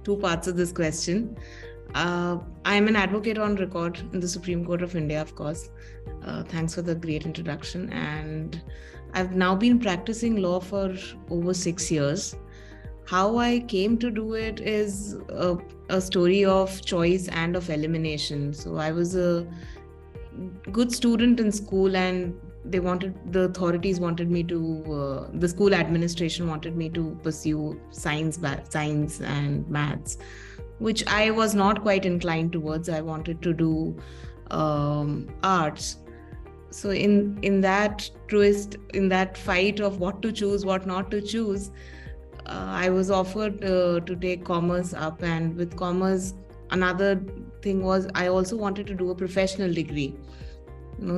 two parts of this question. I'm an advocate on record in the Supreme Court of India, of course. Thanks for the great introduction. And I've now been practicing law for over 6 years. How I came to do it is a story of choice and of elimination. So I was a good student in school, and the authorities wanted me to, the school administration wanted me to pursue science and maths, which I was not quite inclined towards. I wanted to do arts. So in that twist, in that fight of what to choose, what not to choose, I was offered to take commerce up. And with commerce, another thing was I also wanted to do a professional degree.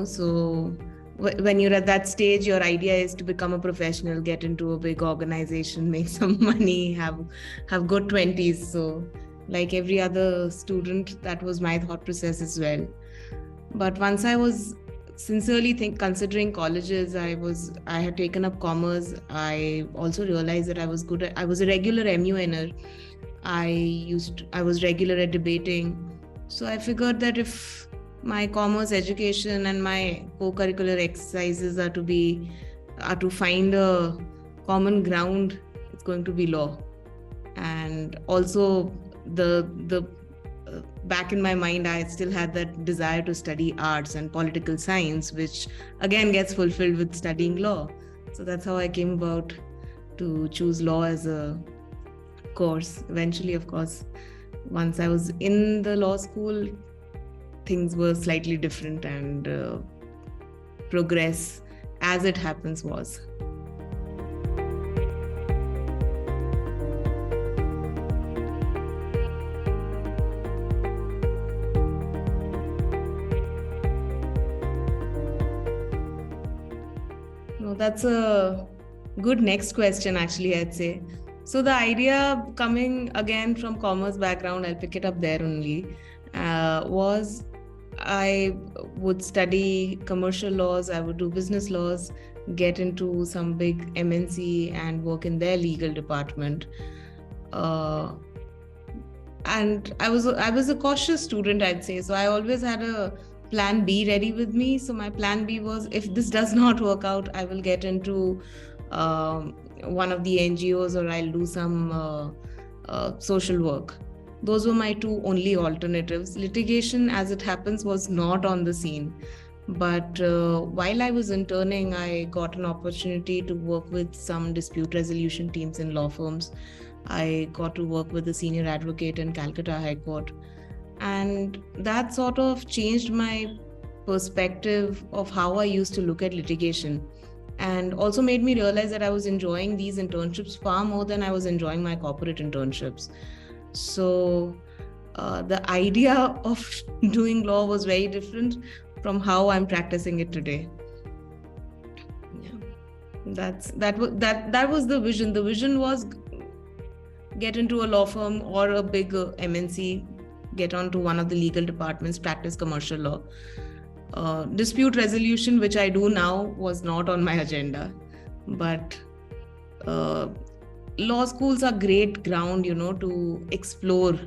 So when you're at that stage, your idea is to become a professional, get into a big organization, make some money, have good 20s. So like every other student, that was my thought process as well. But once I was sincerely considering colleges, I had taken up commerce. I also realized that I was a regular MUNer. I was regular at debating. So I figured that if my commerce education and my co-curricular exercises are to find a common ground, it's going to be law. And also the back in my mind, I still had that desire to study arts and political science, which again gets fulfilled with studying law. So that's how I came about to choose law as a course. Eventually, of course, once I was in the law school, things were slightly different, and progress, as it happens, was. That's a good next question, actually, I'd say. So the idea coming again from commerce background, I'll pick it up there only, was I would study commercial laws, I would do business laws, get into some big MNC and work in their legal department. And I was a cautious student, I'd say. So I always had a plan B ready with me. So my plan B was, if this does not work out, I will get into one of the NGOs, or I'll do some social work. Those were my two only alternatives. Litigation, as it happens, was not on the scene. But while I was interning, I got an opportunity to work with some dispute resolution teams in law firms. I got to work with a senior advocate in Calcutta High Court. And that sort of changed my perspective of how I used to look at litigation, and also made me realize that I was enjoying these internships far more than I was enjoying my corporate internships. So the idea of doing law was very different from how I'm practicing it today. Yeah, that was the vision. The vision was get into a law firm or a big MNC, get onto one of the legal departments, practice commercial law. Dispute resolution, which I do now, was not on my agenda. But law schools are great ground, to explore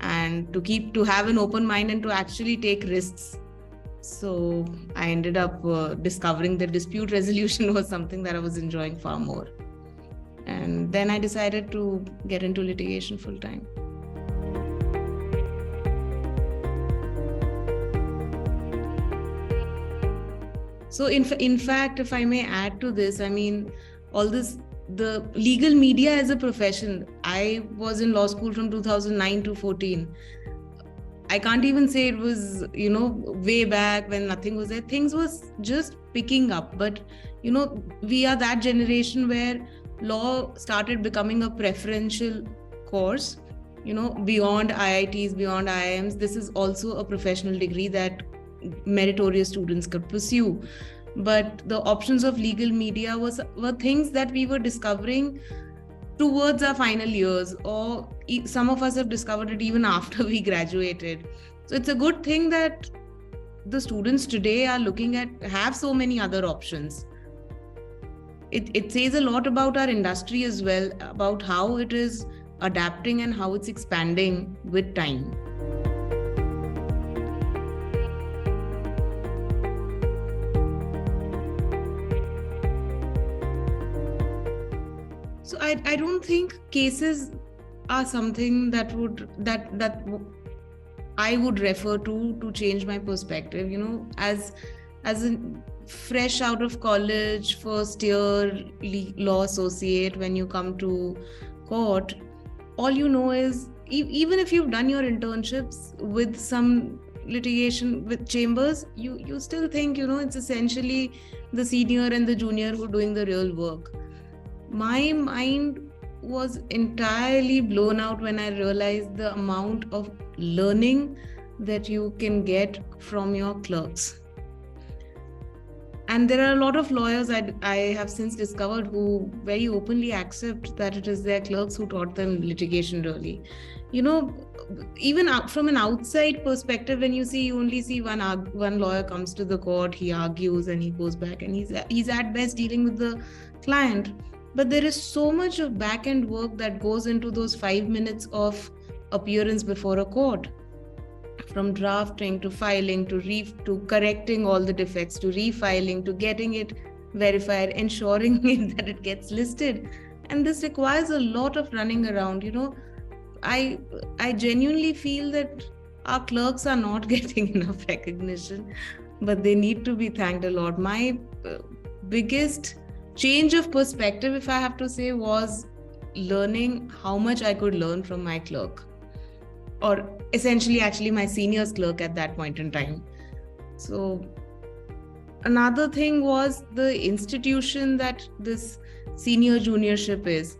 and to have an open mind and to actually take risks. So I ended up discovering that dispute resolution was something that I was enjoying far more. And then I decided to get into litigation full time. So in fact, if I may add to this, I mean, all this, the legal media as a profession, I was in law school from 2009 to 14. I can't even say it was, way back when nothing was there. Things was just picking up. But, we are that generation where law started becoming a preferential course, beyond IITs, beyond IIMs. This is also a professional degree that meritorious students could pursue. But the options of legal media were things that we were discovering towards our final years, or some of us have discovered it even after we graduated. So it's a good thing that the students today have so many other options. It says a lot about our industry as well, about how it is adapting and how it's expanding with time. So I don't think cases are something that I would refer to change my perspective. As a fresh out of college, first year law associate, when you come to court, all you know is, even if you've done your internships with some litigation with chambers, you still think it's essentially the senior and the junior who are doing the real work. My mind was entirely blown out when I realized the amount of learning that you can get from your clerks. And there are a lot of lawyers I have since discovered who very openly accept that it is their clerks who taught them litigation, really. Even from an outside perspective, when you only see one lawyer comes to the court, he argues and he goes back, and he's at best dealing with the client. But there is so much of back-end work that goes into those 5 minutes of appearance before a court. From drafting to filing to correcting all the defects, to refiling, to getting it verified, ensuring that it gets listed. And this requires a lot of running around. I genuinely feel that our clerks are not getting enough recognition, but they need to be thanked a lot. My biggest change of perspective, if I have to say, was learning how much I could learn from my clerk, or essentially actually my senior's clerk at that point in time. So another thing was the institution that this senior juniorship is.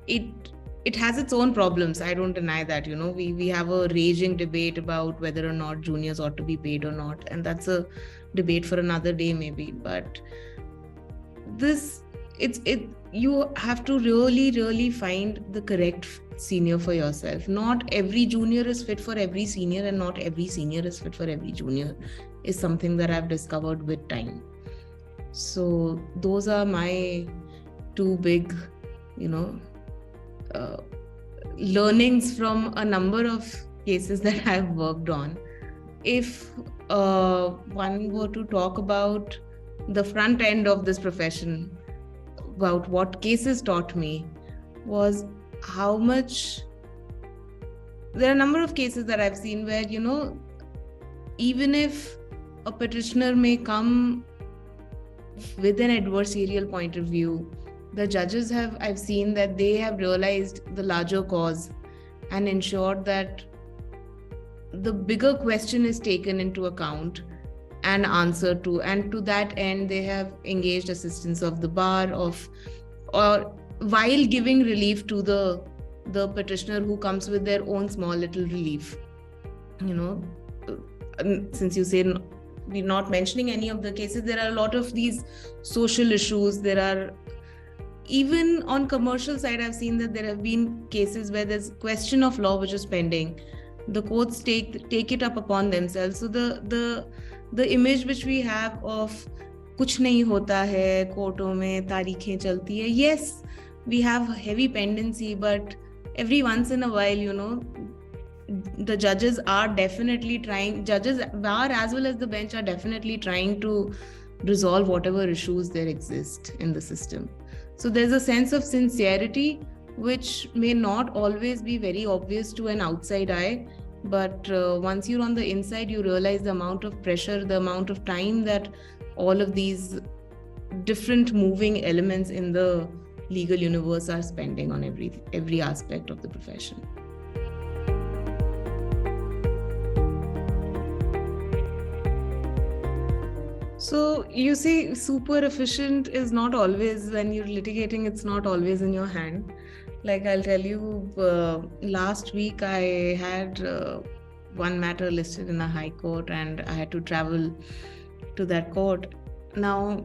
It has its own problems. I don't deny that. We have a raging debate about whether or not juniors ought to be paid or not, and that's a debate for another day maybe. But you have to really find the correct senior for yourself. Not every junior is fit for every senior, and not every senior is fit for every junior, is something that I've discovered with time. So those are my two big learnings from a number of cases that I've worked on. If one were to talk about the front end of this profession, about what cases taught me, was how much there are a number of cases that I've seen where even if a petitioner may come with an adversarial point of view, the judges I've seen that they have realized the larger cause and ensured that the bigger question is taken into account and answered to, and to that end they have engaged assistance of the bar or while giving relief to the petitioner who comes with their own small little relief. Since you say we're not mentioning any of the cases, there are a lot of these social issues. There are, even on commercial side, I've seen that there have been cases where there's question of law which is pending. The courts take it up upon themselves. So the image which we have of kuch nahi hota hai, कोर्टों में तारीखें चलती है, yes, we have heavy pendency, but every once in a while, the judges are definitely trying, bar as well as the bench are definitely trying to resolve whatever issues there exist in the system. So there's a sense of sincerity which may not always be very obvious to an outside eye, but once you're on the inside, you realize the amount of pressure, the amount of time that all of these different moving elements in the legal universe are spending on every aspect of the profession. So you see, super efficient is not always, when you're litigating, it's not always in your hand. Like I'll tell you, last week I had one matter listed in a high court and I had to travel to that court. Now,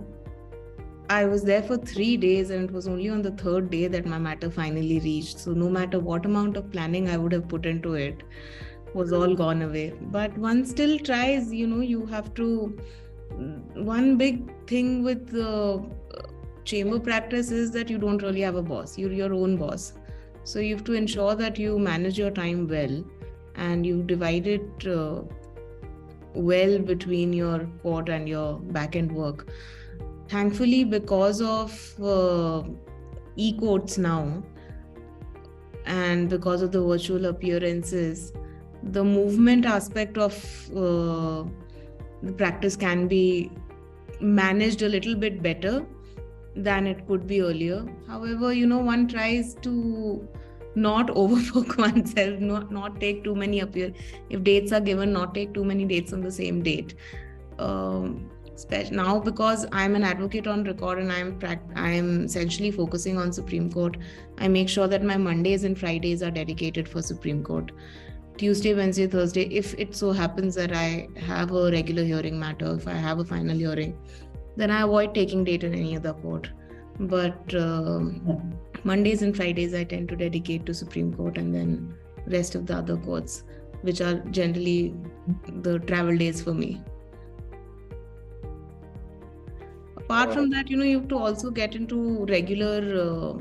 I was there for 3 days and it was only on the 3rd day that my matter finally reached. So no matter what amount of planning I would have put into it, was all gone away. But one still tries, you have to. One big thing with the chamber practice is that you don't really have a boss. You're your own boss. So you have to ensure that you manage your time well and you divide it well between your court and your back-end work. Thankfully, because of e-courts now and because of the virtual appearances, the movement aspect of the practice can be managed a little bit better than it could be earlier. However, one tries to not overbook oneself, not take too many if dates are given, not take too many dates on the same date. Now, because I'm an advocate on record and I'm essentially focusing on Supreme Court, I make sure that my Mondays and Fridays are dedicated for Supreme Court. Tuesday, Wednesday, Thursday, if it so happens that I have a regular hearing matter, if I have a final hearing, then I avoid taking date in any other court. But Mondays and Fridays I tend to dedicate to Supreme Court, and then rest of the other courts, which are generally the travel days for me. Apart from that, you have to also get into regular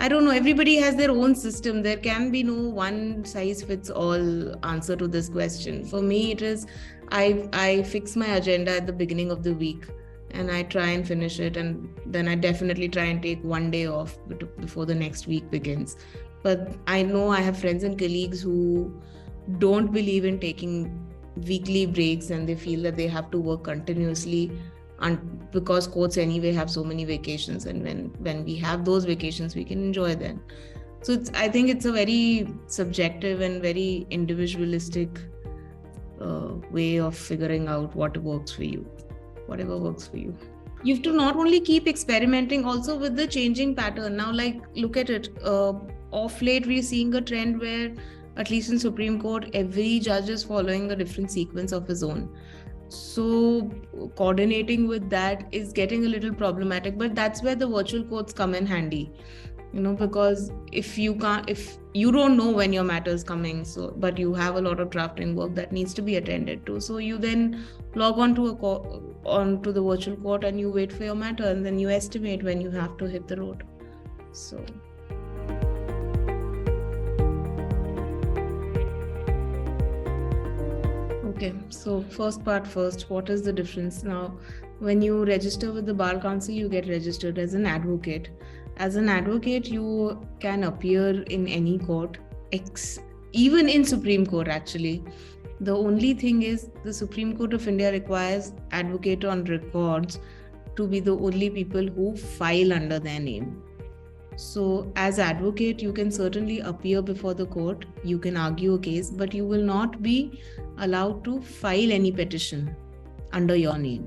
I don't know, everybody has their own system. There can be no one size fits all answer to this question. For me, it is I fix my agenda at the beginning of the week and I try and finish it, and then I definitely try and take one day off before the next week begins. But I know I have friends and colleagues who don't believe in taking weekly breaks, and they feel that they have to work continuously, and because courts anyway have so many vacations, and when we have those vacations we can enjoy them. So I think it's a very subjective and very individualistic way of figuring out what works for you, whatever works for you. You have to not only keep experimenting, also with the changing pattern. Now, like, look at it, off late we're seeing a trend where, at least in Supreme Court, every judge is following a different sequence of his own. So coordinating with that is getting a little problematic, but that's where the virtual courts come in handy, because if you don't know when your matter is coming, but you have a lot of drafting work that needs to be attended to, so you then log on to the virtual court and you wait for your matter, and then you estimate when you have to hit the road. So okay, so first part first, what is the difference? Now, when you register with the Bar Council, you get registered as an advocate. As an advocate, you can appear in any court, even in Supreme Court actually. The only thing is the Supreme Court of India requires advocate on records to be the only people who file under their name. So as advocate, you can certainly appear before the court, you can argue a case, but you will not be allowed to file any petition under your name.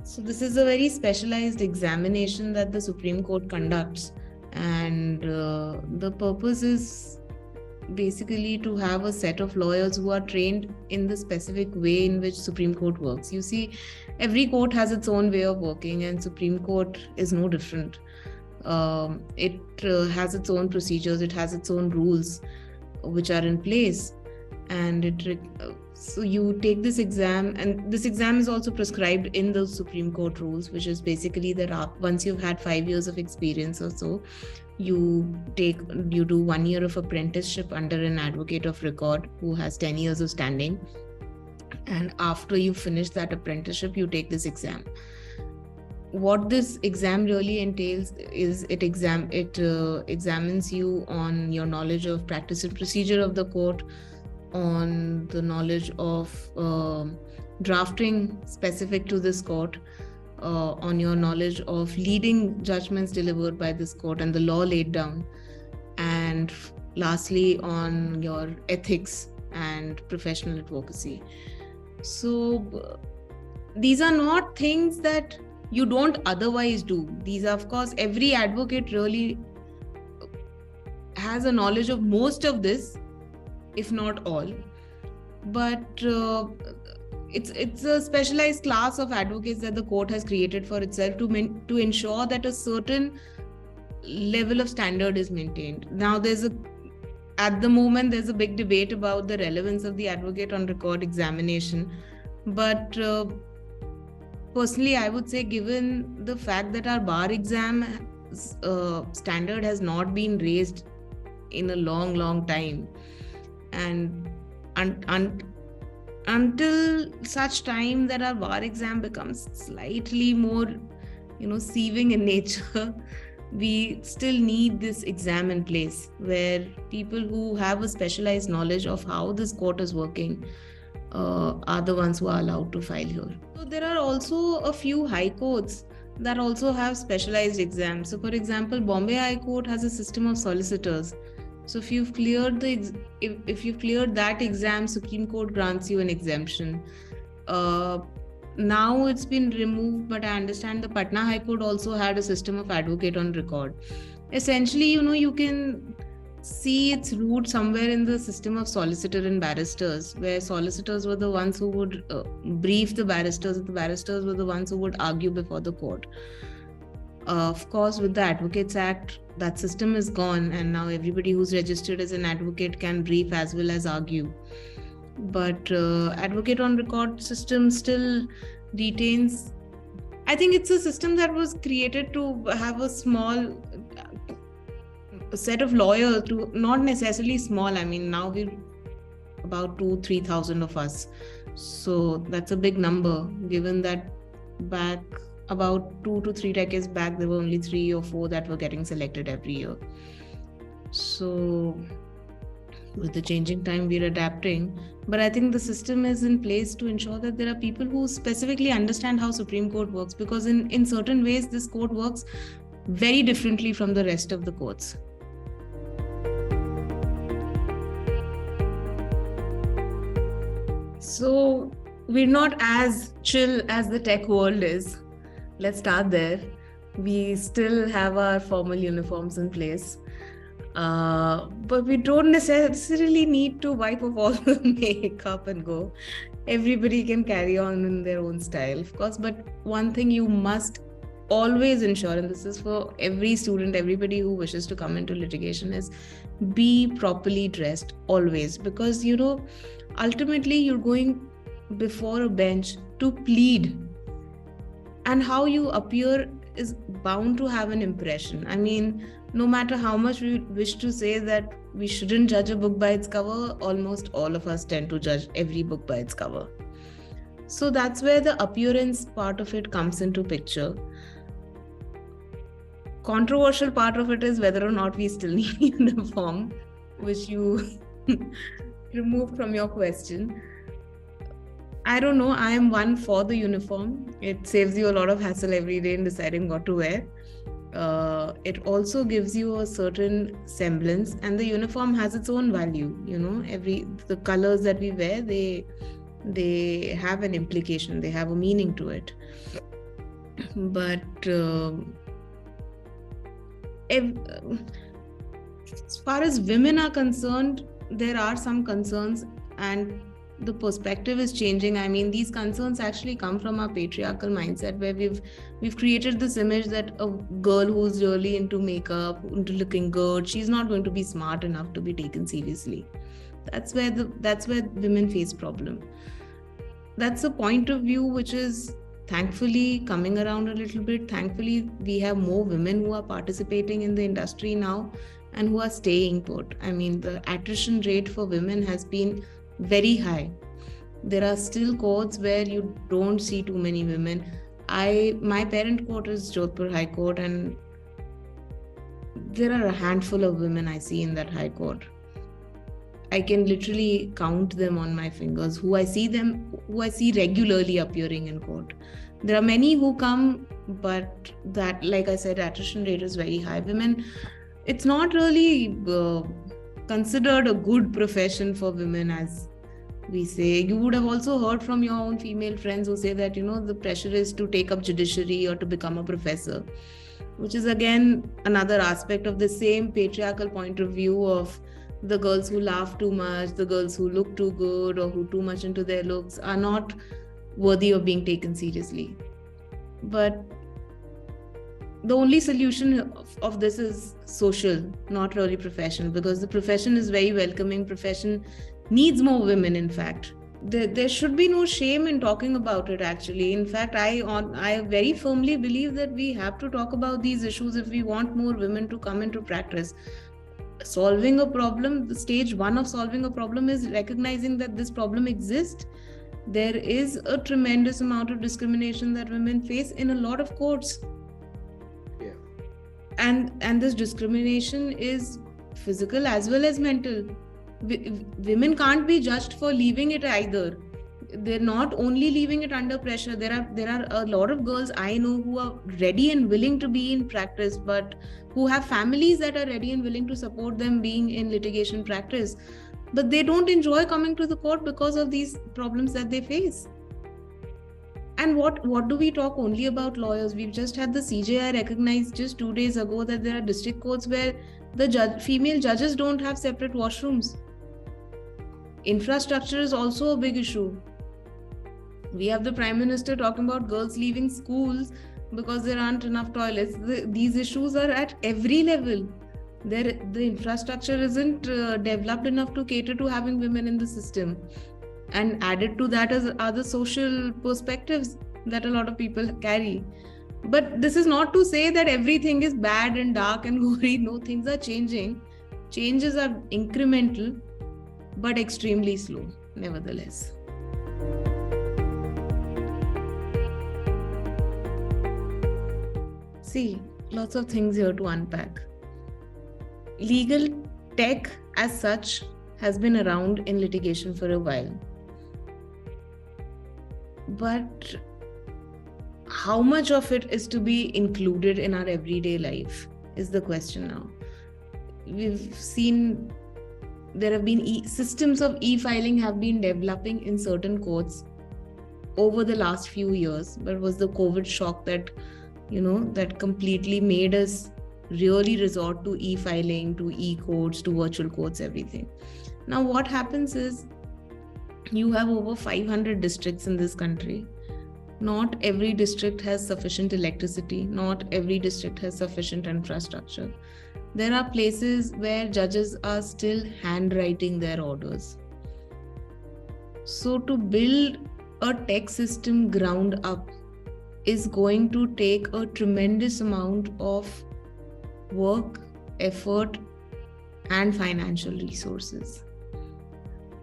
So this is a very specialized examination that the Supreme Court conducts, and the purpose is basically to have a set of lawyers who are trained in the specific way in which Supreme Court works. You see, every court has its own way of working, and Supreme Court is no different. It has its own procedures, it has its own rules which are in place, and so you take this exam, and this exam is also prescribed in the Supreme Court rules, which is basically that once you've had 5 years of experience or so, you do 1 year of apprenticeship under an advocate of record who has 10 years of standing, and after you finish that apprenticeship, you take this exam. What this exam really entails is it examines you on your knowledge of practice and procedure of the court, on the knowledge of drafting specific to this court, on your knowledge of leading judgments delivered by this court and the law laid down, and lastly on your ethics and professional advocacy. So these are not things that you don't otherwise do. These are, of course, every advocate really has a knowledge of most of this, if not all. But it's a specialized class of advocates that the court has created for itself to ensure that a certain level of standard is maintained. Now, at the moment, there's a big debate about the relevance of the advocate on record examination. But personally, I would say, given the fact that our bar exam standard has not been raised in a long time, and until such time that our bar exam becomes slightly more, sieving in nature, we still need this exam in place where people who have a specialized knowledge of how this court is working are the ones who are allowed to file here. So there are also a few high courts that also have specialized exams. So for example, Bombay High Court has a system of solicitors. So if you've cleared if you've cleared that exam, Supreme Court grants you an exemption. Now it's been removed, but I understand the Patna High Court also had a system of advocate on record. Essentially, you can see its root somewhere in the system of solicitor and barristers, where solicitors were the ones who would brief the barristers, and the barristers were the ones who would argue before the court. Of course, with the Advocates Act, that system is gone, and now everybody who's registered as an advocate can brief as well as argue. But advocate on record system still retains. I think it's a system that was created to have a small set of lawyers, to not necessarily small. I mean, now we're about 2,000-3,000 of us, so that's a big number, given that back about 2 to 3 decades back there were only 3 or 4 that were getting selected every year. So with the changing time, we're adapting, but I think the system is in place to ensure that there are people who specifically understand how Supreme Court works, because in certain ways this court works very differently from the rest of the courts. So we're not as chill as the tech world is. Let's start there. We still have our formal uniforms in place. But we don't necessarily need to wipe off all the makeup and go. Everybody can carry on in their own style, of course. But one thing you must always ensure, and this is for every student, everybody who wishes to come into litigation, is be properly dressed always. Because, ultimately you're going before a bench to plead. And how you appear is bound to have an impression. I mean, no matter how much we wish to say that we shouldn't judge a book by its cover, almost all of us tend to judge every book by its cover. So that's where the appearance part of it comes into picture. Controversial part of it is whether or not we still need uniform, which you removed from your question. I don't know. I am one for the uniform. It saves you a lot of hassle every day in deciding what to wear. It also gives you a certain semblance, and the uniform has its own value. The colors that we wear, they have an implication. They have a meaning to it. But as far as women are concerned, there are some concerns, and the perspective is changing. I mean, these concerns actually come from our patriarchal mindset, where we've created this image that a girl who's really into makeup, into looking good, she's not going to be smart enough to be taken seriously. That's where women face problem. That's a point of view which is thankfully coming around a little bit. Thankfully, we have more women who are participating in the industry now and who are staying put. I mean, the attrition rate for women has been very high. There are still courts where you don't see too many women. My parent court is Jodhpur High Court, and there are a handful of women I see in that High Court. I can literally count them on my fingers, who I see regularly appearing in court. There are many who come, but that, like I said, attrition rate is very high. Women, it's not really considered a good profession for women, as we say. You would have also heard from your own female friends who say that, the pressure is to take up judiciary or to become a professor, which is again another aspect of the same patriarchal point of view of the girls who laugh too much, the girls who look too good or who too much into their looks are not worthy of being taken seriously. But the only solution of this is social, not really professional, because the profession is very welcoming. Profession needs more women, in fact. there should be no shame in talking about it. Actually, in fact, I very firmly believe that we have to talk about these issues if we want more women to come into practice. Solving a problem, the stage one of solving a problem is recognizing that this problem exists. There is a tremendous amount of discrimination that women face in a lot of courts. Yeah. And this discrimination is physical as well as mental. Women can't be judged for leaving it either. They're not only leaving it under pressure. There are a lot of girls I know who are ready and willing to be in practice, but who have families that are ready and willing to support them being in litigation practice, but they don't enjoy coming to the court because of these problems that they face. And what do we talk only about lawyers? We've just had the CJI recognize just 2 days ago that there are district courts where the female judges don't have separate washrooms. Infrastructure is also a big issue. We have the Prime Minister talking about girls leaving schools because there aren't enough toilets. These issues are at every level. The infrastructure isn't developed enough to cater to having women in the system. And added to that are the social perspectives that a lot of people carry. But this is not to say that everything is bad and dark and gory. No, things are changing. Changes are incremental, but extremely slow, nevertheless. See, lots of things here to unpack. Legal tech as such has been around in litigation for a while. But how much of it is to be included in our everyday life is the question now. We've seen there have been systems of e-filing have been developing in certain courts over the last few years, but it was the COVID shock that completely made us really resort to e-filing, to e-courts, to virtual courts, everything. Now, what happens is you have over 500 districts in this country. Not every district has sufficient electricity. Not every district has sufficient infrastructure. There are places where judges are still handwriting their orders. So to build a tech system ground up is going to take a tremendous amount of work, effort, and financial resources.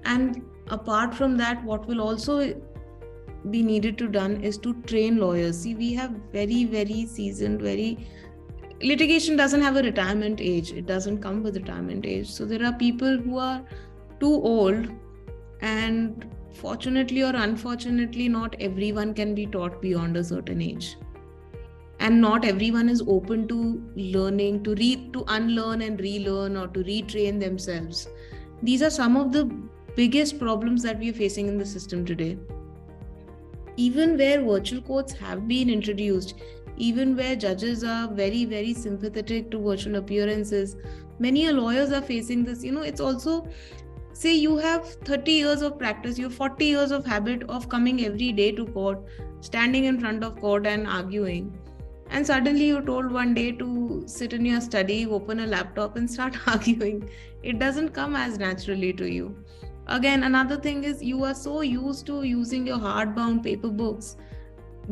And apart from that, what will also be needed to done is to train lawyers. See, we have very, very seasoned, litigation doesn't have a retirement age. It doesn't come with retirement age. So there are people who are too old, and fortunately or unfortunately, not everyone can be taught beyond a certain age. And not everyone is open to learning, to unlearn and relearn, or to retrain themselves. These are some of the biggest problems that we are facing in the system today. Even where virtual courts have been introduced, even where judges are very, very sympathetic to virtual appearances, many lawyers are facing this. It's also, say you have 30 years of practice, you have 40 years of habit of coming every day to court, standing in front of court and arguing. And suddenly you're told one day to sit in your study, open a laptop and start arguing. It doesn't come as naturally to you. Again, another thing is you are so used to using your hardbound paper books.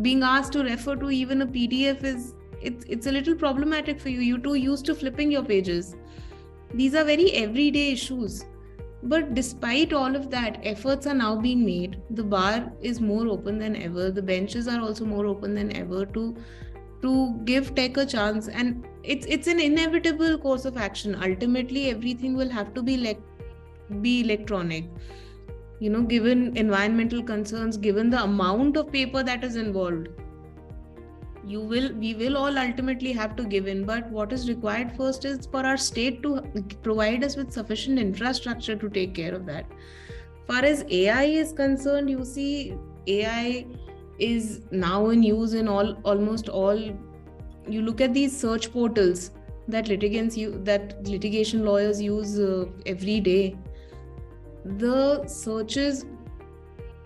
Being asked to refer to even a PDF it's a little problematic for you. You're too used to flipping your pages. These are very everyday issues. But despite all of that, efforts are now being made. The bar is more open than ever. The benches are also more open than ever to give tech a chance. And it's an inevitable course of action. Ultimately, everything will have to be electronic. Given environmental concerns, given the amount of paper that is involved, we will all ultimately have to give in. But what is required first is for our state to provide us with sufficient infrastructure to take care of that. Far as AI is concerned, you see, AI is now in use in almost all. You look at these search portals that litigation lawyers use every day. The searches,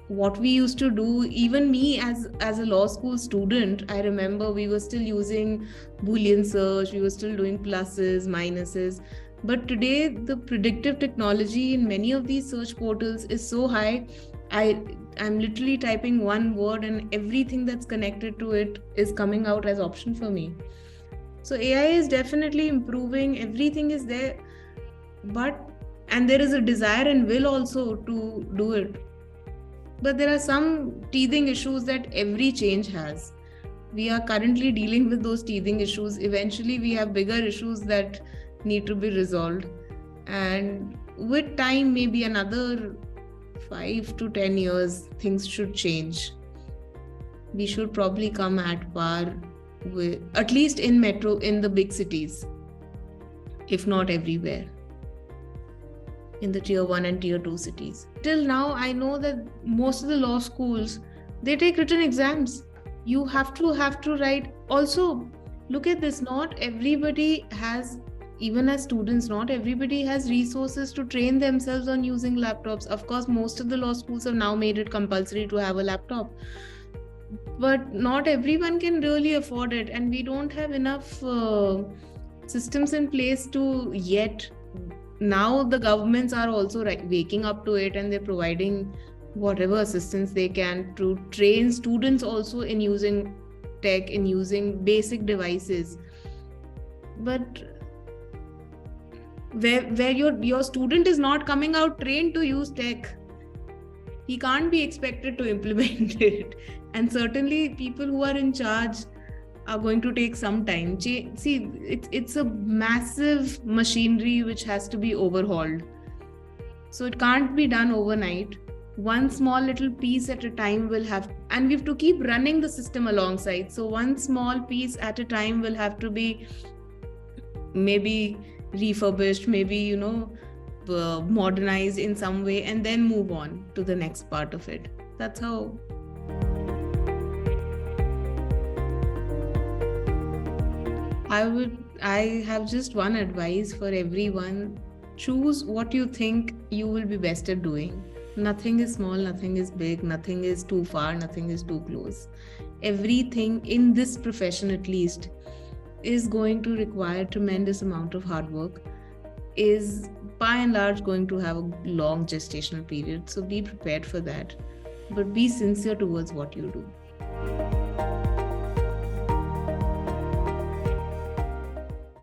what we used to do, even me as a law school student, I remember we were still using Boolean search, we were still doing pluses, minuses. But today, the predictive technology in many of these search portals is so high. I'm literally typing one word and everything that's connected to it is coming out as option for me. So AI is definitely improving, everything is there, and there is a desire and will also to do it. But there are some teething issues that every change has. We are currently dealing with those teething issues. Eventually, we have bigger issues that need to be resolved. And with time, maybe another 5 to 10 years, things should change. We should probably come at par with, at least in the big cities, if not everywhere, in the tier 1 and tier 2 cities. Till now, I know that most of the law schools, they take written exams. You have to write. Also, look at this, not everybody has, even as students, not everybody has resources to train themselves on using laptops. Of course, most of the law schools have now made it compulsory to have a laptop, but not everyone can really afford it, and we don't have enough systems in place to yet. Now the governments are also waking up to it, and they're providing whatever assistance they can to train students also in using tech, in using basic devices. But where your student is not coming out trained to use tech, he can't be expected to implement it. And certainly people who are in charge are going to take some time. See, it's a massive machinery which has to be overhauled. So it can't be done overnight. One small little piece at a time will have, and we have to keep running the system alongside. So one small piece at a time will have to be maybe refurbished, maybe, modernized in some way, and then move on to the next part of it. That's how. I have just one advice for everyone. Choose what you think you will be best at doing. Nothing is small, nothing is big, nothing is too far, nothing is too close. Everything in this profession, at least, is going to require tremendous amount of hard work, is by and large going to have a long gestational period. So be prepared for that, but be sincere towards what you do.